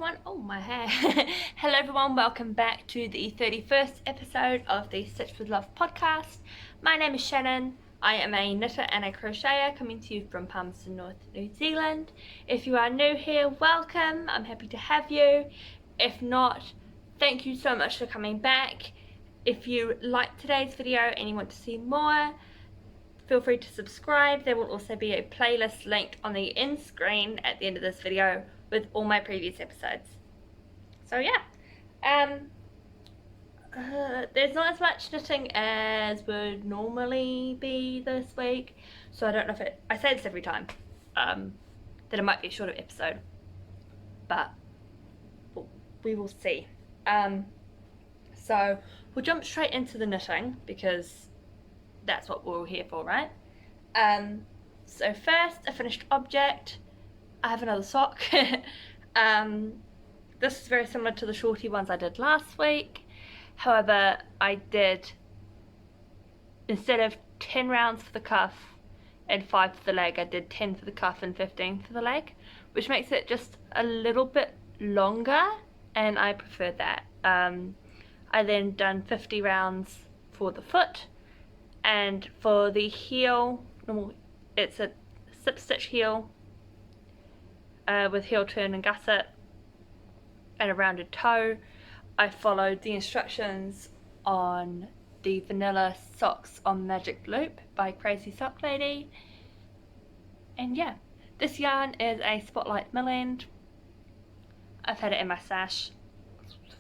everyone. Oh, my hair. Hello everyone, welcome back to the 31st episode of the Stitch with Love podcast. My name is Shannon. I am a knitter and a crocheter coming to you from Palmerston North, New Zealand. If you are new here, welcome. I'm happy to have you. If not, thank you so much for coming back. If you liked today's video and you want to see more, feel free to subscribe. There will also be a playlist linked on the end screen at the end of this video with all my previous episodes. So yeah, there's not as much knitting as would normally be this week, so I don't know if I say this every time, that it might be a shorter episode, but we will see. So we'll jump straight into the knitting because that's what we're all here for, right? So first, a finished object. I have another sock. This is very similar to the shorty ones I did last week. However, I did, instead of 10 rounds for the cuff and 5 for the leg, I did 10 for the cuff and 15 for the leg, which makes it just a little bit longer, and I prefer that. I then done 50 rounds for the foot, and for the heel, it's a slip stitch heel with heel turn and gusset and a rounded toe. I followed the instructions on the Vanilla Socks on Magic Loop by Crazy Sock Lady. And yeah, this yarn is a Spotlight Mill End. I've had it in my stash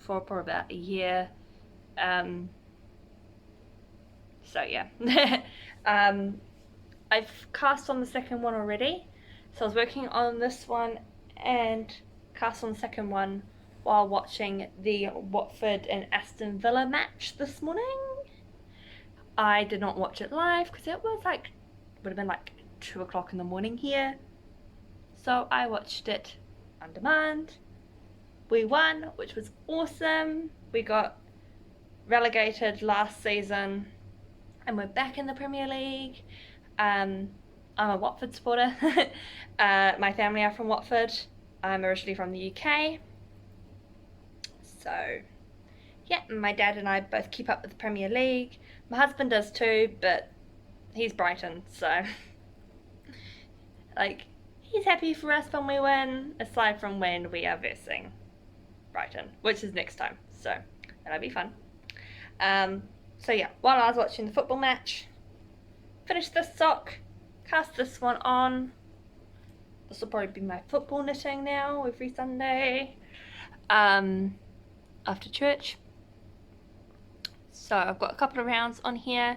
for probably about a year. So yeah. I've cast on the second one already. So I was working on this one and cast on the second one while watching the Watford and Aston Villa match this morning. I did not watch it live because it was would have been like 2 o'clock in the morning here. So I watched it on demand. We won, which was awesome. We got relegated last season and we're back in the Premier League. I'm a Watford supporter. My family are from Watford. I'm originally from the UK. So yeah, my dad and I both keep up with the Premier League. My husband does too, but he's Brighton, so he's happy for us when we win, aside from when we are versing Brighton, which is next time, so that'll be fun. So yeah, while I was watching the football match, finished this sock, cast this one on. This will probably be my football knitting now every Sunday after church. So I've got a couple of rounds on here.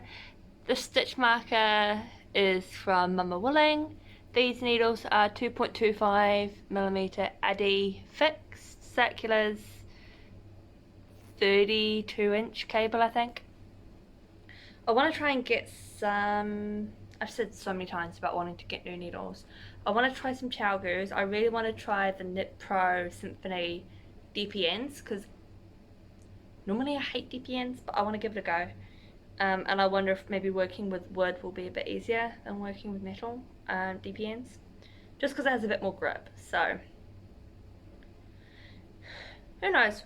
The stitch marker is from Mama Willing. These needles are 2.25mm Addy fixed circulars, 32-inch cable, I think. I want to try and get some, I've said so many times about wanting to get new needles. I want to try some Chalgoos. I really want to try the Knit Pro Symphony DPNs because normally I hate DPNs, but I want to give it a go. And I wonder if maybe working with wood will be a bit easier than working with metal DPNs, just because it has a bit more grip. So who knows?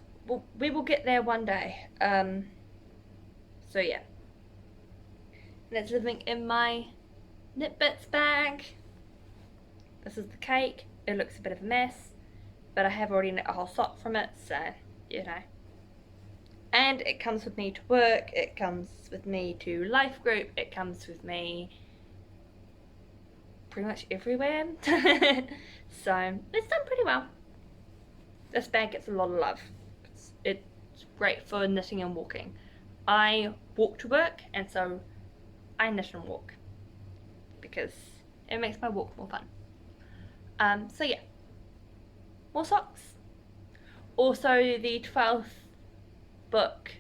We will get there one day. So yeah. And it's living in my Knit Bits bag. This is the cake. It looks a bit of a mess, but I have already knit a whole sock from it, so you know. And it comes with me to work, it comes with me to life group, it comes with me pretty much everywhere. So it's done pretty well. This bag gets a lot of love. It's great for knitting and walking. I walk to work, and so I knit and walk because it makes my walk more fun. So yeah, more socks. Also, the 12th book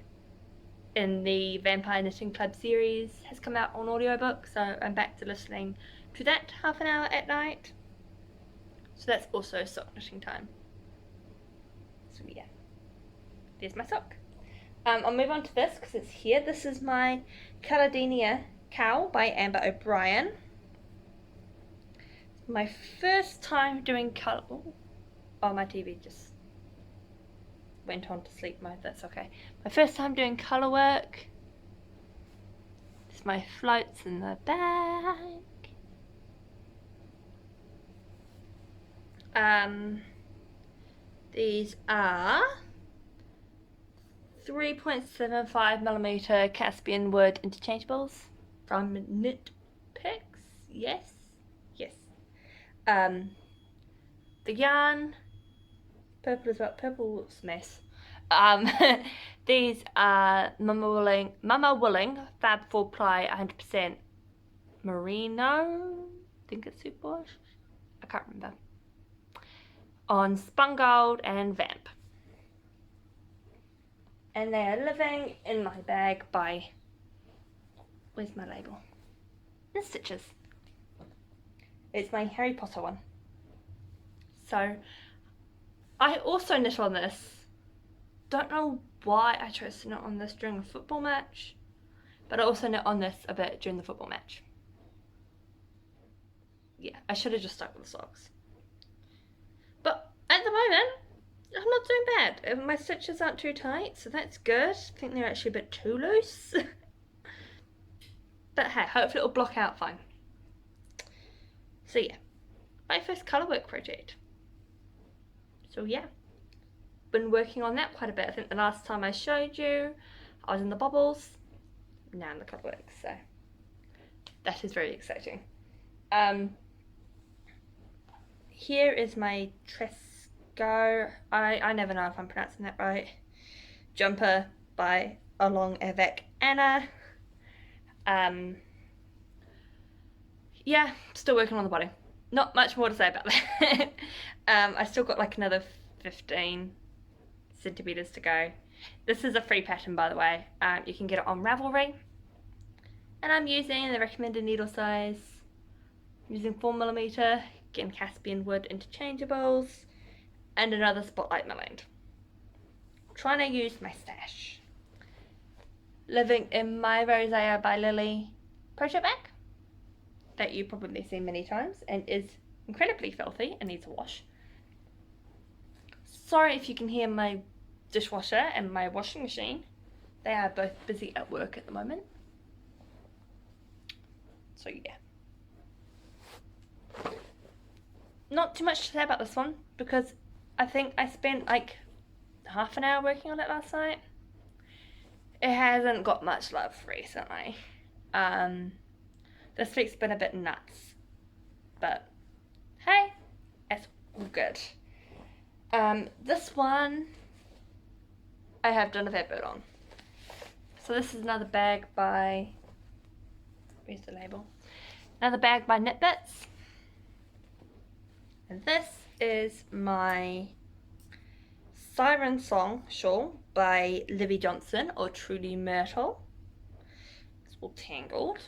in the Vampire Knitting Club series has come out on audiobook, so I'm back to listening to that half an hour at night. So that's also sock knitting time. So yeah, there's my sock. I'll move on to this because it's here. This is my Caladenia Cowl by Amber O'Brien. My first time doing colour. Oh, my TV just went on to sleep mode, that's okay. My first time doing colour work. It's my floats in the bag. These are 3.75mm Caspian wood interchangeables from Knit Picks. Yes. The yarn, purple as well. Purple's a mess. These are Mama Willing Fab 4 ply 100% merino. I think it's superwash. I can't remember. On Spun Gold and Vamp. And they are living in my bag by, where's my label? In Stitches. It's my Harry Potter one. So, I also knit on this. Don't know why I chose to knit on this during a football match, but I also knit on this a bit during the football match. Yeah, I should have just stuck with the socks. But at the moment, I'm not doing bad. My stitches aren't too tight, so that's good. I think they're actually a bit too loose. But hey, hopefully it'll block out fine. So yeah, my first colourwork project. So yeah, been working on that quite a bit. I think the last time I showed you, I was in the bubbles, now in the colourwork, so that is very exciting. Here is my Tresco, I never know if I'm pronouncing that right, jumper by Along Avec Anna. Yeah, still working on the body. Not much more to say about that. I still got like another 15 centimeters to go. This is a free pattern, by the way. You can get it on Ravelry. And I'm using the recommended needle size. I'm using 4mm, again Caspian wood interchangeables, and another Spotlight Milling. Trying to use my stash. Living in my Rosea by Lily project bag that you've probably seen many times and is incredibly filthy and needs a wash. Sorry if you can hear my dishwasher and my washing machine. They are both busy at work at the moment. So yeah. Not too much to say about this one because I think I spent like half an hour working on it last night. It hasn't got much love recently. This week's been a bit nuts, but hey, it's all good. This one I have done a fair bit on. So this is another bag by, where's the label? Another bag by Knit Bits. And this is my Siren Song shawl by Livy Johnson or Trudy Myrtle. It's all tangled.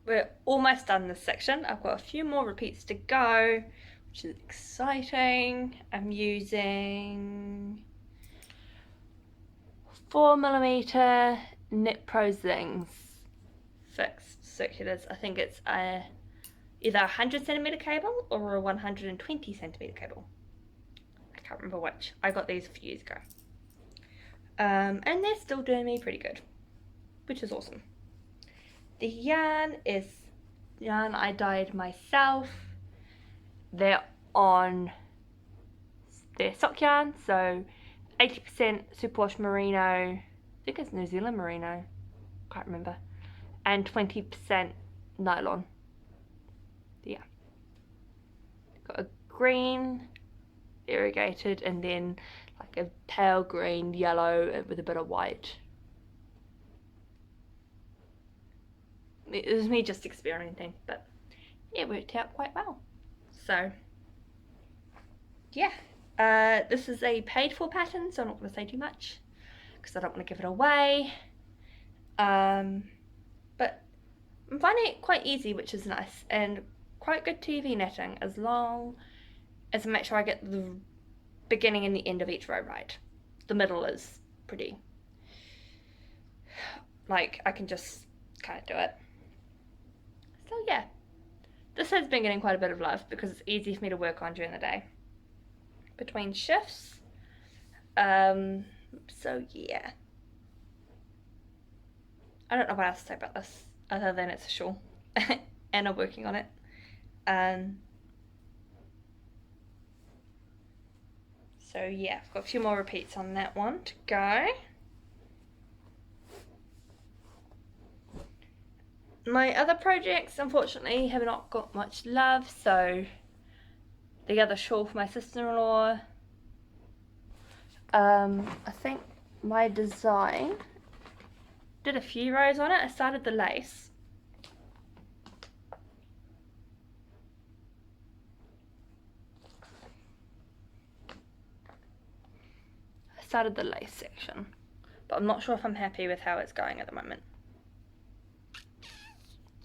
We're almost done this section. I've got a few more repeats to go, which is exciting. I'm using 4mm Knit Pro Zings fixed circulars. I think it's either a 100cm cable or a 120cm cable. I can't remember which. I got these a few years ago. And they're still doing me pretty good, which is awesome. The yarn is yarn I dyed myself. They're on their sock yarn, so 80% superwash merino, I think it's New Zealand merino, can't remember, and 20% nylon. Yeah. Got a green irrigated and then like a pale green, yellow with a bit of white. It was me just experimenting, but it worked out quite well. So yeah, this is a paid for pattern, so I'm not going to say too much because I don't want to give it away. But I'm finding it quite easy, which is nice, and quite good TV knitting as long as I make sure I get the beginning and the end of each row right. The middle is pretty, like, I can just kind of do it. So yeah, This has been getting quite a bit of love because it's easy for me to work on during the day between shifts. So yeah, I don't know what else to say about this other than it's a shawl and I'm working on it. So yeah, I've got a few more repeats on that one to go. My other projects unfortunately have not got much love, so the other shawl for my sister-in-law, I think my design did a few rows on it. I started the lace. Section, but I'm not sure if I'm happy with how it's going at the moment.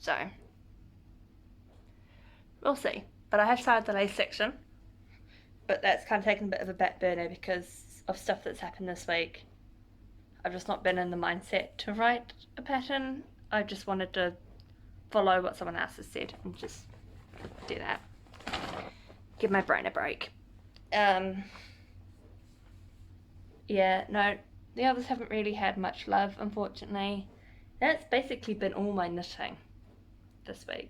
So we'll see. But I have started the lace section, but that's kind of taken a bit of a back burner because of stuff that's happened this week. I've just not been in the mindset to write a pattern. I just wanted to follow what someone else has said and just do that. Give my brain a break. Yeah, no, the others haven't really had much love, unfortunately. That's basically been all my knitting this week.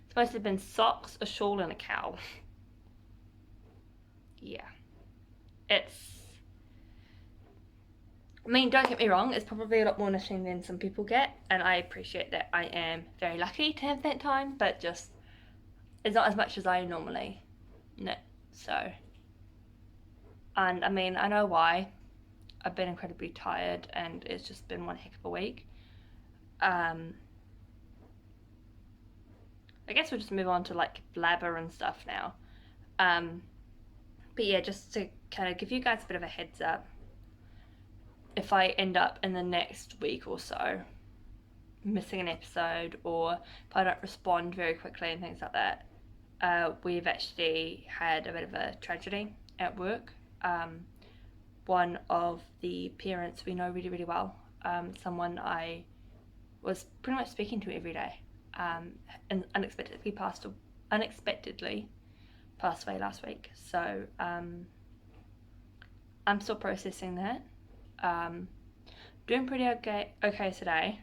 It's mostly been socks, a shawl, and a cowl. Yeah. I mean, don't get me wrong, it's probably a lot more knitting than some people get, and I appreciate that. I am very lucky to have that time, but just, it's not as much as I normally knit, so. And I mean, I know why. I've been incredibly tired and it's just been one heck of a week. I guess we'll just move on to like blabber and stuff now. But yeah, just to kind of give you guys a bit of a heads up, if I end up in the next week or so missing an episode, or if I don't respond very quickly and things like that, we've actually had a bit of a tragedy at work. One of the parents we know really, really well, someone I was pretty much speaking to every day, and unexpectedly passed away last week. So I'm still processing that. Doing pretty okay today.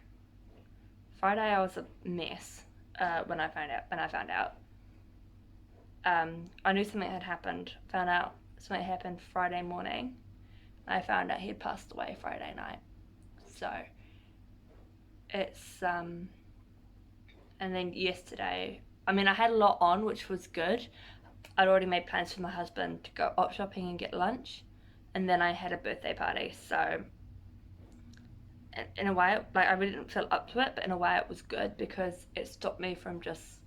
Friday I was a mess when I found out. I knew something had happened. Found out something happened Friday morning. I found out he had passed away Friday night. So it's and then yesterday, I mean, I had a lot on, which was good. I'd already made plans for my husband to go op shopping and get lunch, and then I had a birthday party. So in a way, like, I really didn't feel up to it, but in a way it was good because it stopped me from just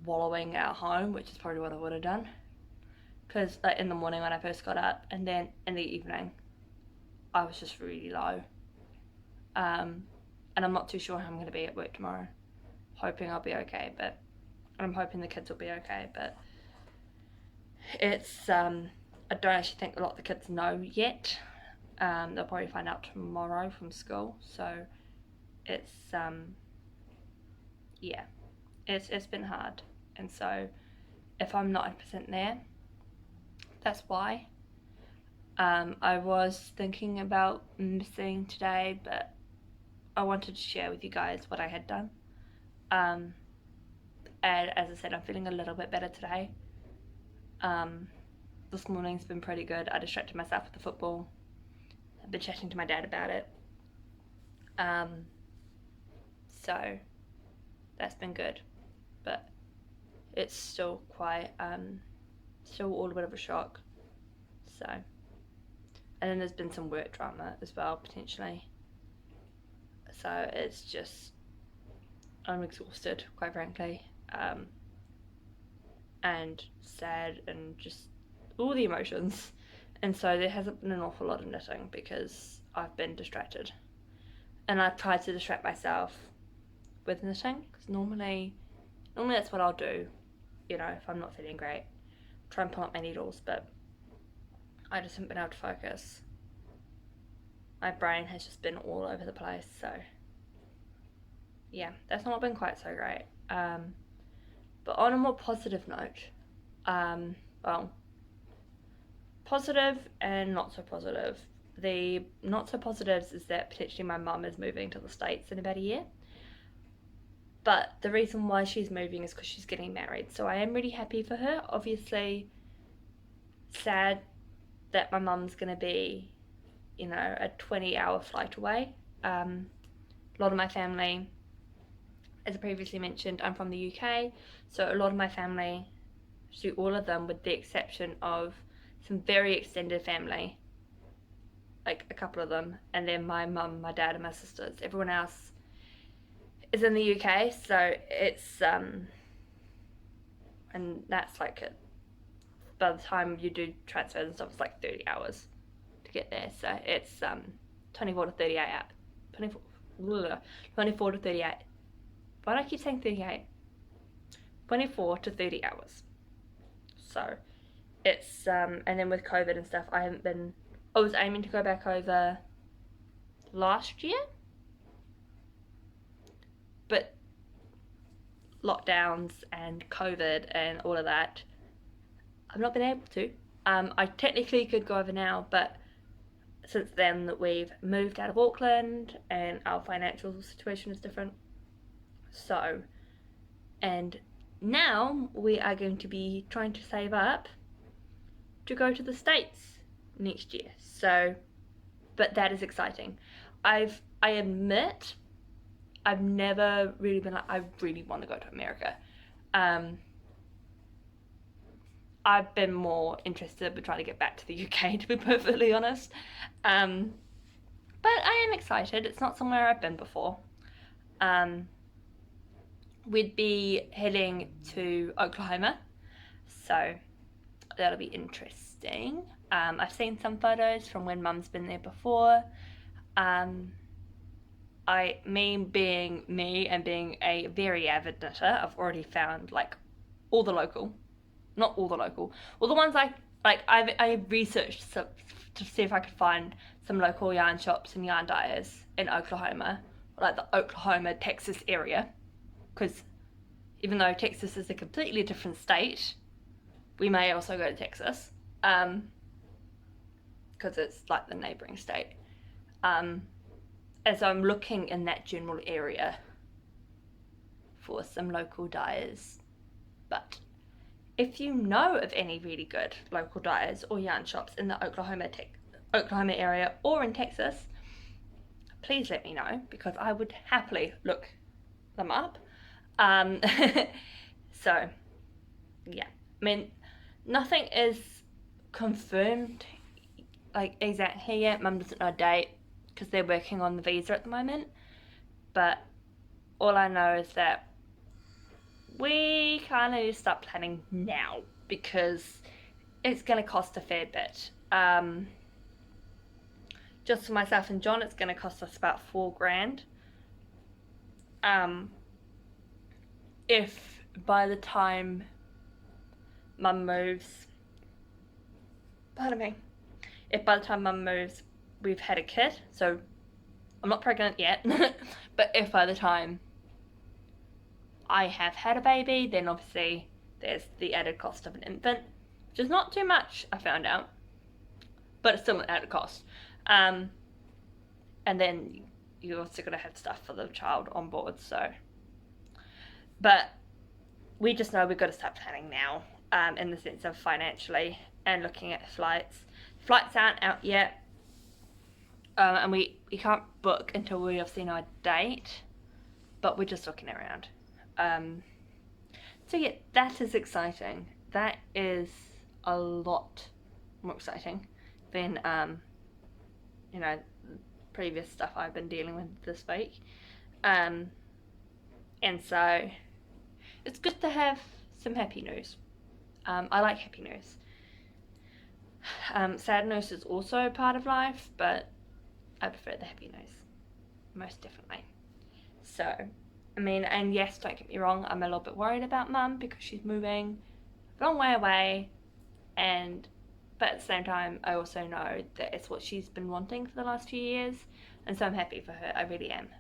wallowing at home, which is probably what I would have done. Because like in the morning when I first got up, and then in the evening I was just really low, and I'm not too sure how I'm going to be at work tomorrow. Hoping I'll be okay, but I'm hoping the kids will be okay, but it's I don't actually think a lot of the kids know yet. They'll probably find out tomorrow from school, so it's yeah, it's been hard. And so if I'm not 100% there, that's why. I was thinking about missing today, but I wanted to share with you guys what I had done. And as I said, I'm feeling a little bit better today. This morning's been pretty good. I distracted myself with the football. I've been chatting to my dad about it. So that's been good, but it's still quite still all a bit of a shock. So, and then there's been some work drama as well, potentially. So it's just, I'm exhausted, quite frankly, and sad, and just all the emotions. And so there hasn't been an awful lot of knitting because I've been distracted, and I've tried to distract myself with knitting, because normally that's what I'll do, you know, if I'm not feeling great, try and pull up my needles, but I just haven't been able to focus. My brain has just been all over the place, so yeah, that's not been quite so great. But on a more positive note, well, positive and not so positive. The not so positives is that potentially my mum is moving to the States in about a year. But the reason why she's moving is because she's getting married. So I am really happy for her. Obviously, sad that my mum's going to be, you know, a 20-hour flight away. A lot of my family, as I previously mentioned, I'm from the UK. So a lot of my family, actually all of them with the exception of some very extended family, like a couple of them, and then my mum, my dad and my sisters, everyone else is in the UK. So it's and that's like by the time you do transfers and stuff, it's like 30 hours to get there. So it's 24 to 38 hours, 24 to 38. Why do I keep saying 38? 24 to 30 hours. So it's and then with COVID and stuff, I was aiming to go back over last year, but lockdowns and COVID and all of that, I've not been able to. I technically could go over now, but since then we've moved out of Auckland and our financial situation is different. So, and now we are going to be trying to save up to go to the States next year. So, but that is exciting. I admit I've never really been like, I really want to go to America. I've been more interested in trying to get back to the UK, to be perfectly honest. But I am excited. It's not somewhere I've been before. We'd be heading to Oklahoma, so that'll be interesting. I've seen some photos from when Mum's been there before. Me being me and being a very avid knitter, I've already found like all the local, not all the local, all the ones I researched to see if I could find some local yarn shops and yarn dyers in Oklahoma, like the Oklahoma, Texas area, because even though Texas is a completely different state, we may also go to Texas, because it's like the neighboring state. As I'm looking in that general area for some local dyers. But if you know of any really good local dyers or yarn shops in the Oklahoma area or in Texas, please let me know, because I would happily look them up. So yeah, I mean, nothing is confirmed like exactly yet. Mum doesn't know a date because they're working on the visa at the moment, but all I know is that we kind of need to start planning now, because it's going to cost a fair bit. Just for myself and John, it's going to cost us about $4,000. If by the time Mum moves, if by the time Mum moves we've had a kid, so I'm not pregnant yet, but if by the time I have had a baby, then obviously there's the added cost of an infant, which is not too much, I found out, but it's still an added cost. And then you're also going to have stuff for the child on board, so. But we just know we've got to start planning now, in the sense of financially and looking at flights. Flights aren't out yet. And we can't book until we have seen our date, but we're just looking around. So yeah, that is exciting. That is a lot more exciting than previous stuff I've been dealing with this week. And so it's good to have some happy news. I like happy news. Sad news is also a part of life, but I prefer the happy news, most definitely. So, I mean, and yes, don't get me wrong, I'm a little bit worried about Mum because she's moving a long way away, but at the same time, I also know that it's what she's been wanting for the last few years, and so I'm happy for her, I really am.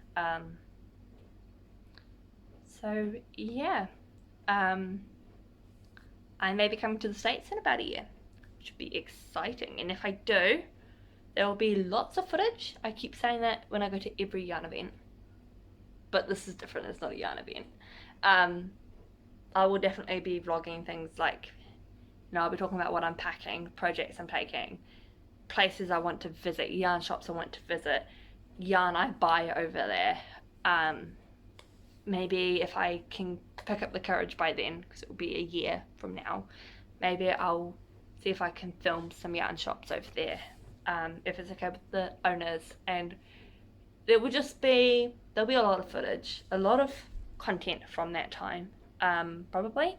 So, yeah. I may be coming to the States in about a year, which would be exciting. And if I do, there will be lots of footage. I keep saying that when I go to every yarn event, but this is different. It's not a yarn event. I will definitely be vlogging things like, you know, I'll be talking about what I'm packing, projects I'm taking, places I want to visit, yarn shops I want to visit, yarn I buy over there. Maybe if I can pick up the courage by then, because it will be a year from now, maybe I'll see if I can film some yarn shops over there, if it's okay with the owners. And there'll be a lot of footage, a lot of content from that time. Probably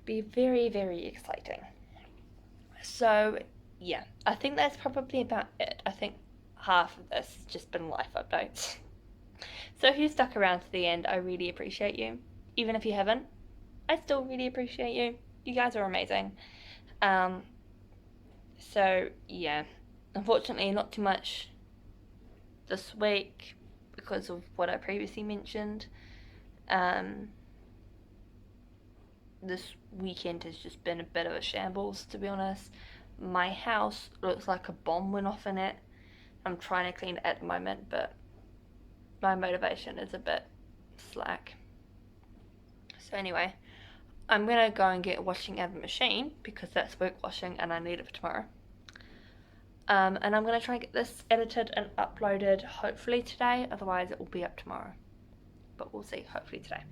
be very, very exciting. So yeah, I think that's probably about it. I think half of this has just been life updates. So if you stuck around to the end, I really appreciate you. Even if you haven't, I still really appreciate you. You guys are amazing. So yeah, unfortunately not too much this week because of what I previously mentioned. This weekend has just been a bit of a shambles, to be honest. My house looks like a bomb went off in it. I'm trying to clean it at the moment, but my motivation is a bit slack. So anyway, I'm gonna go and get washing out of the machine because that's work washing and I need it for tomorrow. And I'm gonna try and get this edited and uploaded hopefully today, otherwise it will be up tomorrow. But we'll see, hopefully today.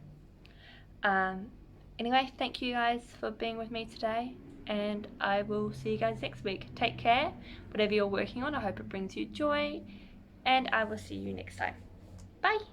Anyway, thank you guys for being with me today, and I will see you guys next week. Take care, whatever you're working on, I hope it brings you joy, and I will see you next time. Bye!